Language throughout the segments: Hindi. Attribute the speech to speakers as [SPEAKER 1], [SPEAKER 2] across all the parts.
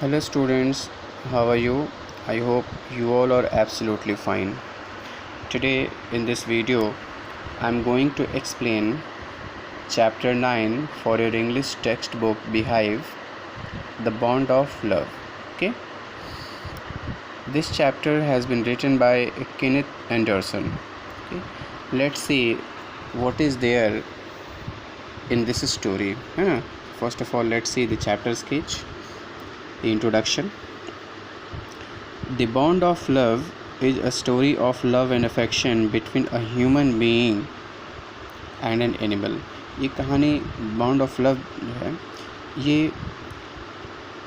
[SPEAKER 1] Hello students, how are you? I hope you all are absolutely fine. Today in this video, I'm going to explain chapter 9 for your English textbook Behave, the Bond of Love. Okay? This chapter has been written by Kenneth Anderson. Okay? Let's see what is there in this story. First of all, let's see the chapter sketch, the introduction. The Bond of Love is a story of love and affection between a human being and an animal. ये कहानी बॉन्ड ऑफ लव जो है ये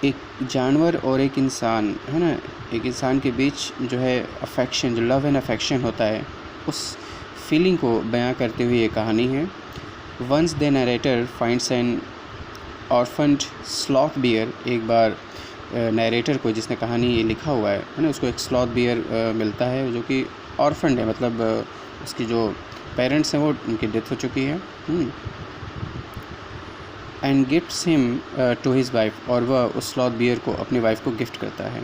[SPEAKER 1] एक जानवर और एक इंसान है ना, एक इंसान के बीच जो है अफेक्शन, जो लव एंड अफेक्शन होता है, उस फीलिंग को बयां करते हुए ये कहानी है. Once the narrator finds an orphaned sloth bear. एक बार नरेटर को, जिसने कहानी ये लिखा हुआ है ना, उसको एक स्लॉथ बियर मिलता है जो कि ऑर्फन्ड है, मतलब उसकी जो पेरेंट्स हैं वो उनकी डेथ हो चुकी है. And gifts him to his wife. और वह उस स्लॉथ बियर को अपनी वाइफ को गिफ्ट करता है.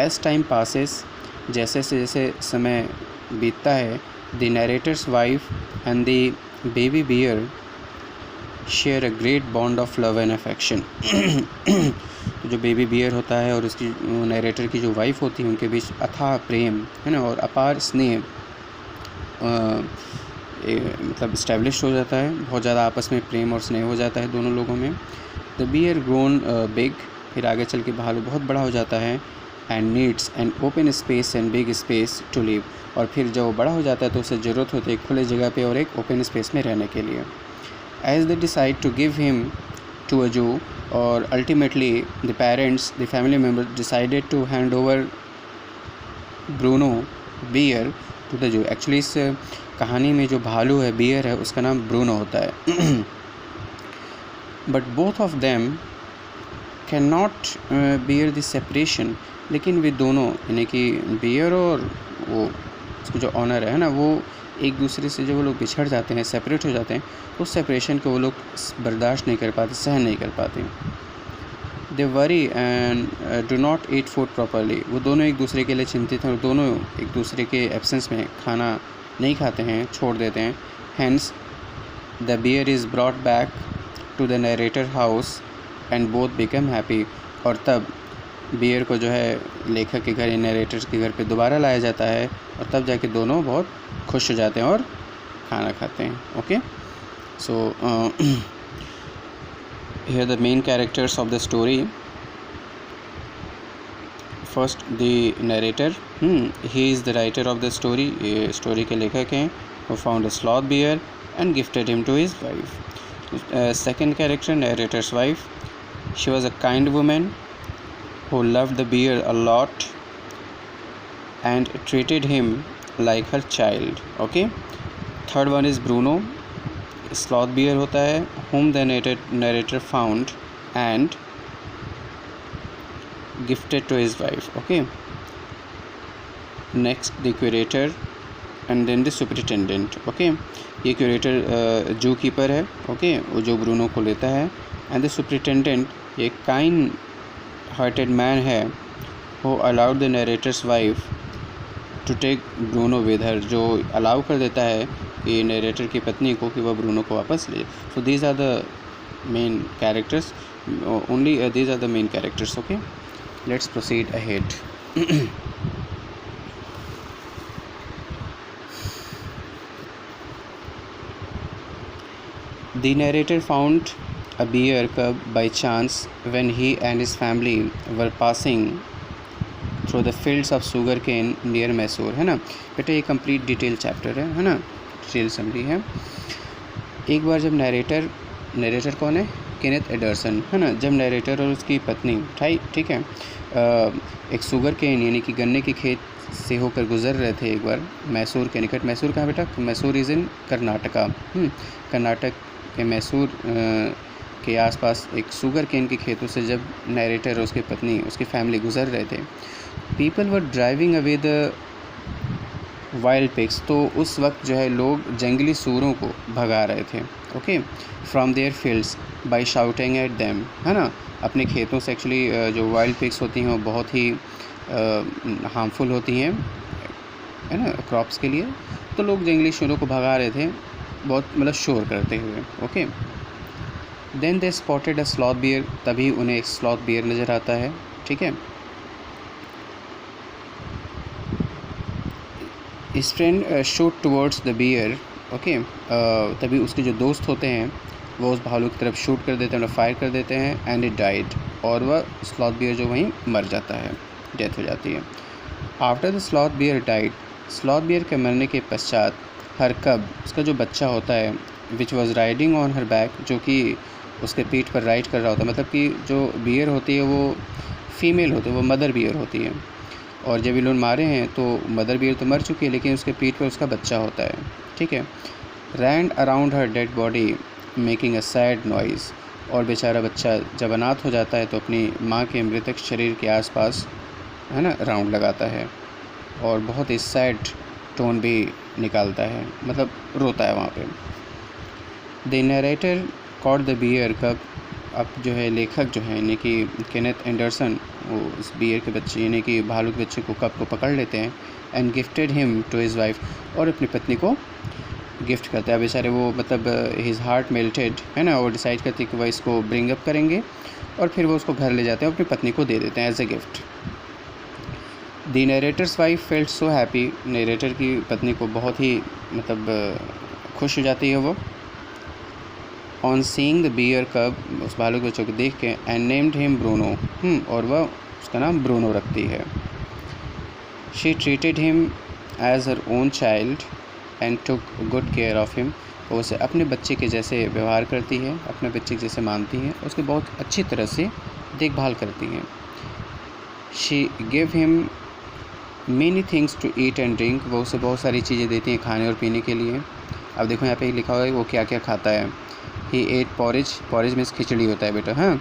[SPEAKER 1] एज टाइम पासेस, जैसे जैसे समय बीतता है, the narrator's wife and the baby bear share a great bond of love and affection. जो बेबी बियर होता है और उसकी नरेटर की जो वाइफ होती है, उनके बीच अथाह प्रेम है ना और अपार स्नेह मतलब इस्टेब्लिश हो जाता है. बहुत ज़्यादा आपस में प्रेम और स्नेह हो जाता है दोनों लोगों में. The bear grown big. फिर आगे चल के भालू बहुत बड़ा हो जाता है. And needs an open space and big space to live. और फिर जब वो बड़ा हो जाता है तो उसे ज़रूरत होती है एक खुले जगह पे और एक ओपन स्पेस में रहने के लिए. As they decide to give him to a Jew, or ultimately the parents, the family members decided to hand over Bruno Bear to the Jew. Actually इस कहानी में जो भालू है, बियर है, उसका नाम ब्रूनो होता है. But both of them cannot bear the separation. लेकिन वे दोनों, यानी कि बियर और वो उसको जो ऑनर है ना, वो एक दूसरे से जब वो लोग बिछड़ जाते हैं, सेपरेट हो जाते हैं, उस सेपरेशन को वो लोग बर्दाश्त नहीं कर पाते, सहन नहीं कर पाते. They worry and do not eat food properly. वो दोनों एक दूसरे के लिए चिंतित हैं और दोनों एक दूसरे के एब्सेंस में खाना नहीं खाते हैं, छोड़ देते हैं. Hence the bear is brought back to the narrator house and both become happy. और तब बियर को जो है लेखक के घर, नरेटर के घर पे दोबारा लाया जाता है और तब जाके दोनों बहुत खुश हो जाते हैं और खाना खाते हैं. Okay, so here the main characters of the story. First the narrator. He is the writer of the story. ये स्टोरी के लेखक हैं. who found a sloth bear and gifted him to his wife. Second character, narrator's wife. She was a kind woman who loved the bear a lot and treated him like her child. Okay. Third one is Bruno. Sloth bear होता है, whom the narrator found and gifted to his wife. Okay. Next the curator and then the superintendent. Okay. ये curator जू कीपर है. Okay. वो जो ब्रूनो को लेता है. and the superintendent एक kind hearted man है who allowed the narrator's wife to take Bruno with her, जो अलाउ कर देता है कि नरेटर की पत्नी को कि वह ब्रूनो को वापस ले. So these are the main characters, only these are the main characters. Okay, let's proceed ahead. The narrator found a bear cub by chance when he and his family were passing through the fields of sugarcane near Mysore. है ना बेटा, ये कंप्लीट डिटेल चैप्टर है ना, डिटेल समरी है. एक बार जब नरेटर कौन है? केनेथ एंडरसन, है ना. जब नरेटर और उसकी पत्नी ठीक है एक शुगर केन यानी कि गन्ने के खेत से होकर गुजर रहे थे एक बार मैसूर के निकट. मैसूर कहाँ बेटा? Mysore is in Karnataka. कर्नाटक के मैसूर के आसपास एक शुगर केन के खेतों से जब नरेटर और उसकी पत्नी, उसकी फैमिली गुजर रहे थे. People were driving away the wild pigs, तो उस वक्त जो है लोग जंगली सूरों को भगा रहे थे, okay, from their fields by shouting at them, है ना। अपने खेतों से एक्चुअली जो वाइल्ड पिग्स होती हैं वो बहुत ही हार्मफुल होती हैं, है ना, क्रॉप्स के लिए। तो लोग जंगली सूरों को भगा रहे थे बहुत, मतलब शोर करते हुए, okay. Then they spotted a sloth bear, तभी उन्हें एक स्लॉथ बियर नज़र आता है, ठीक है। His friend shoot towards the bear, okay, तभी उसके जो दोस्त होते हैं वो उस भालू की तरफ शूट कर देते हैं, मतलब फायर कर देते हैं, एंड इट डाइड, और वह स्लॉथ बियर जो वहीं मर जाता है, डेथ हो जाती है। After the sloth bear died, sloth bear के मरने के पश्चात हर कब, उसका जो बच्चा होता है, which was riding on her back, जो कि उसके पीठ पर राइड कर रहा होता है, मतलब कि जो बियर होती है वो फीमेल होती है, वो मदर बियर होती है। और जब ये लोग मारे हैं तो मदर बियर तो मर चुकी है, लेकिन उसके पीठ पर उसका बच्चा होता है, ठीक है। Ran around her dead body making a sad noise, और बेचारा बच्चा जब अनाथ हो जाता है तो अपनी माँ के मृतक शरीर के आसपास, है ना, राउंड लगाता है और बहुत ही सैड टोन भी निकालता है, मतलब रोता है वहाँ पे। The narrator caught the bear cub, अब जो है लेखक जो है यानी कि केनेथ एंडरसन, वो इस बियर के बच्चे यानी कि भालू के बच्चे को कप को पकड़ लेते हैं, and gifted him to his wife, और अपनी पत्नी को गिफ्ट करते हैं। बेचारे वो मतलब हिज हार्ट मेल्टेड, है ना, वो डिसाइड करते हैं कि वह इसको ब्रिंग अप करेंगे, और फिर वो उसको घर ले जाते हैं और अपनी पत्नी को दे देते हैं as a gift. The narrator's wife felt so happy, narrator की पत्नी को बहुत ही मतलब खुश हो जाती है वो, ऑन सीइंग द बियर कब, उस भालू के बच्चों को देख के, एंड नेम्ड हिम ब्रूनो, और वह उसका नाम ब्रूनो रखती है। She treated him as her own child and took good care of him, वो उसे अपने बच्चे के जैसे व्यवहार करती है, अपने बच्चे के जैसे मानती हैं, उसकी बहुत अच्छी तरह से देखभाल करती हैं। She give him many things to eat and drink, वो उसे बहुत सारी चीज़ें देती हैं खाने और पीने के लिए। अब देखो यहाँ पे लिखा हुआ है वो क्या क्या खाता है। ही एट पॉरेज, पॉरेज मीन्स खिचड़ी होता है बेटा, हाँ,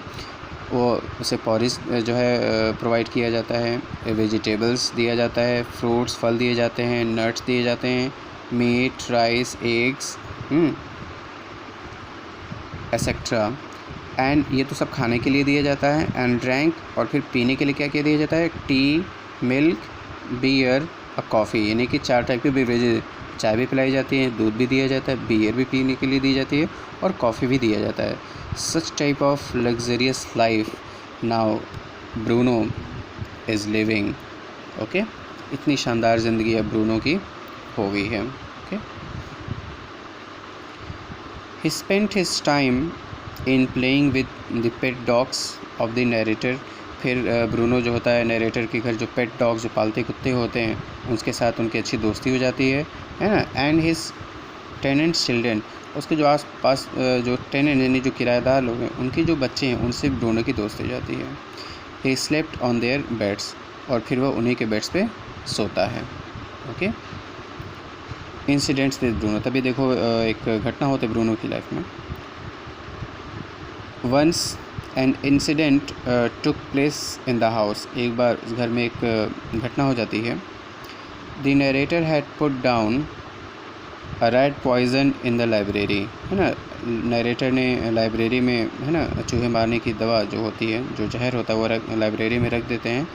[SPEAKER 1] वो उसे पॉरेज जो है प्रोवाइड किया जाता है, वेजिटेबल्स दिया जाता है, फ्रूट्स फल दिए जाते हैं, नट्स दिए जाते हैं, meat rice eggs etcetera, and ये तो सब खाने के लिए दिया जाता है। एंड ड्रैंक, और फिर पीने के लिए क्या क्या दिया जाता है, टी, मिल्क, बियर और कॉफ़ी, यानी कि 4 टाइप की बेवरेजेज, चाय भी पिलाई जाती है, दूध भी दिया जाता है, बियर भी पीने के लिए दी जाती है, और कॉफ़ी भी दिया जाता है। Such type of luxurious life now Bruno is living, okay, इतनी शानदार ज़िंदगी अब ब्रूनो की हो गई है, okay. He spent his time in playing with the pet dogs of the narrator, फिर ब्रूनो जो होता है नरेटर के घर जो पेट डॉग्स, जो पालते कुत्ते होते हैं, उसके साथ उनकी अच्छी दोस्ती हो जाती है ना। एंड हिज टेनेंट्स चिल्ड्रन, उसके जो आस पास जो टेनेंट यानी जो किराएदार लोग हैं, उनके जो बच्चे हैं, उनसे ब्रूनो की दोस्ती हो जाती है। He slept on their beds, और फिर वह उन्हीं के बेड्स पे सोता है, ओके। इंसिडेंट्स विद ब्रूनो, तभी देखो एक घटना होती है ब्रूनो की लाइफ में। Once an incident took place in the house, एक बार उस घर में एक घटना हो जाती है। The narrator had put down a rat poison in the library, है ना, नरेटर ने लाइब्रेरी में, है ना, चूहे मारने की दवा जो होती है, जो जहर होता है, वो लाइब्रेरी में रख देते हैं।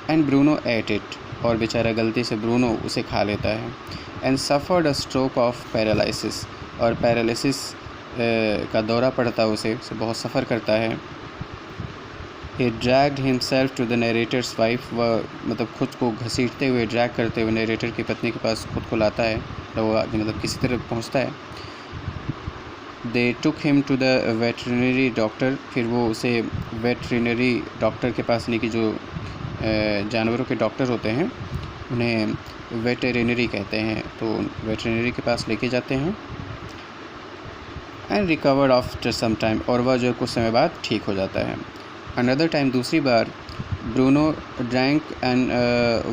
[SPEAKER 1] एंड ब्रूनो एट इट, और बेचारा गलती से ब्रूनो उसे खा लेता है। And suffered a stroke of paralysis, और पैरालिसिस का दौरा पड़ता है उसे बहुत सफ़र करता है। He dragged himself to the narrator's wife, वह मतलब खुद को घसीटते हुए, ड्रैग करते हुए नरेटर की पत्नी के पास खुद को लाता है, तो वो आदमी मतलब किसी तरह पहुंचता है। They took him to the veterinary doctor, फिर वो उसे वेटरिनरी डॉक्टर के पास, यानी कि जो जानवरों के डॉक्टर होते हैं उन्हें वेटरिनरी कहते हैं, तो वेटरिनरी के पास लेके जाते हैं। And recovered after some time, और वह जो कुछ समय बाद ठीक हो जाता है। अनदर टाइम, दूसरी बार, Bruno drank and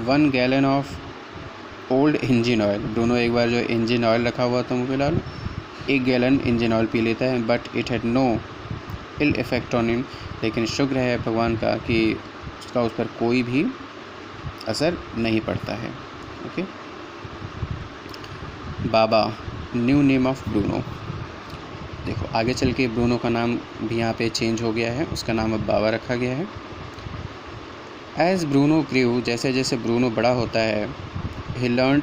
[SPEAKER 1] 1 gallon of old engine oil, Bruno एक बार जो इंजन ऑयल रखा हुआ था मुँह फिलहाल 1 गैलन इंजन ऑयल पी लेता है। But it had no ill effect on him, लेकिन शुक्र है भगवान का कि उसका उस पर कोई भी असर नहीं पड़ता है, okay. Baba, new name of Bruno. देखो आगे चल के ब्रूनो का नाम भी यहाँ पे चेंज हो गया है, उसका नाम अब बाबा रखा गया है। एज ब्रूनो ग्रीव, जैसे जैसे ब्रूनो बड़ा होता है, he learn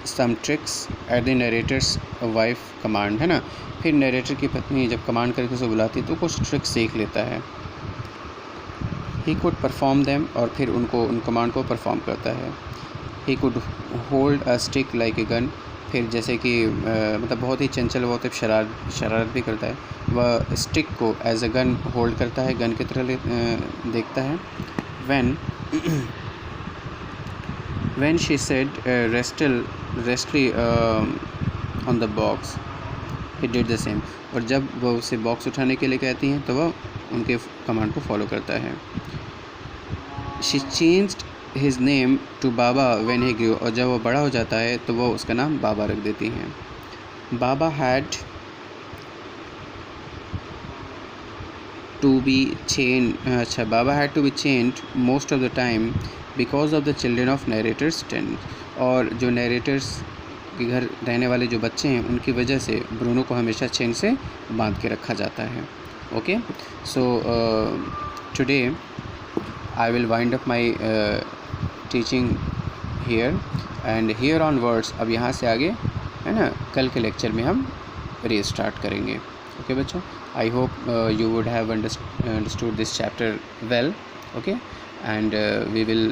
[SPEAKER 1] some tricks at the narrator's wife command, है ना। फिर नरेटर की पत्नी जब कमांड करके उसे बुलाती है तो कुछ ट्रिक्स सीख लेता है। ही कुड परफॉर्म देम, और फिर उनको उन कमांड को परफॉर्म करता है। He could hold a stick like a gun, फिर जैसे कि मतलब बहुत ही चंचल, बहुत ही शरारत भी करता है। वह स्टिक को एज अ गन होल्ड करता है, गन की तरह देखता है। when she said restly on the box, he did the same, और जब वह उसे बॉक्स उठाने के लिए कहती हैं तो वह उनके कमांड को फॉलो करता है। she changed his name to Baba when he grew, और जब वो बड़ा हो जाता है तो वो उसका नाम बाबा रख देती हैं। बाबा had to be chained most of the time because of the children of narrators tent, और जो नरेटर्स के घर रहने वाले जो बच्चे हैं उनकी वजह से ब्रूनो को हमेशा चेन से बांध के रखा जाता है। Okay, so today I will wind up my teaching here, and here onwards, अब यहाँ से आगे है ना कल के लेक्चर में हम रीस्टार्ट करेंगे। ओके बच्चों, I hope you would have understood this chapter well. Okay, and we will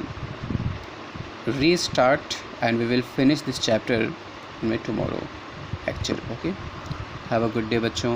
[SPEAKER 1] restart and we will finish this chapter in my tomorrow lecture. Okay, have a good day बच्चों।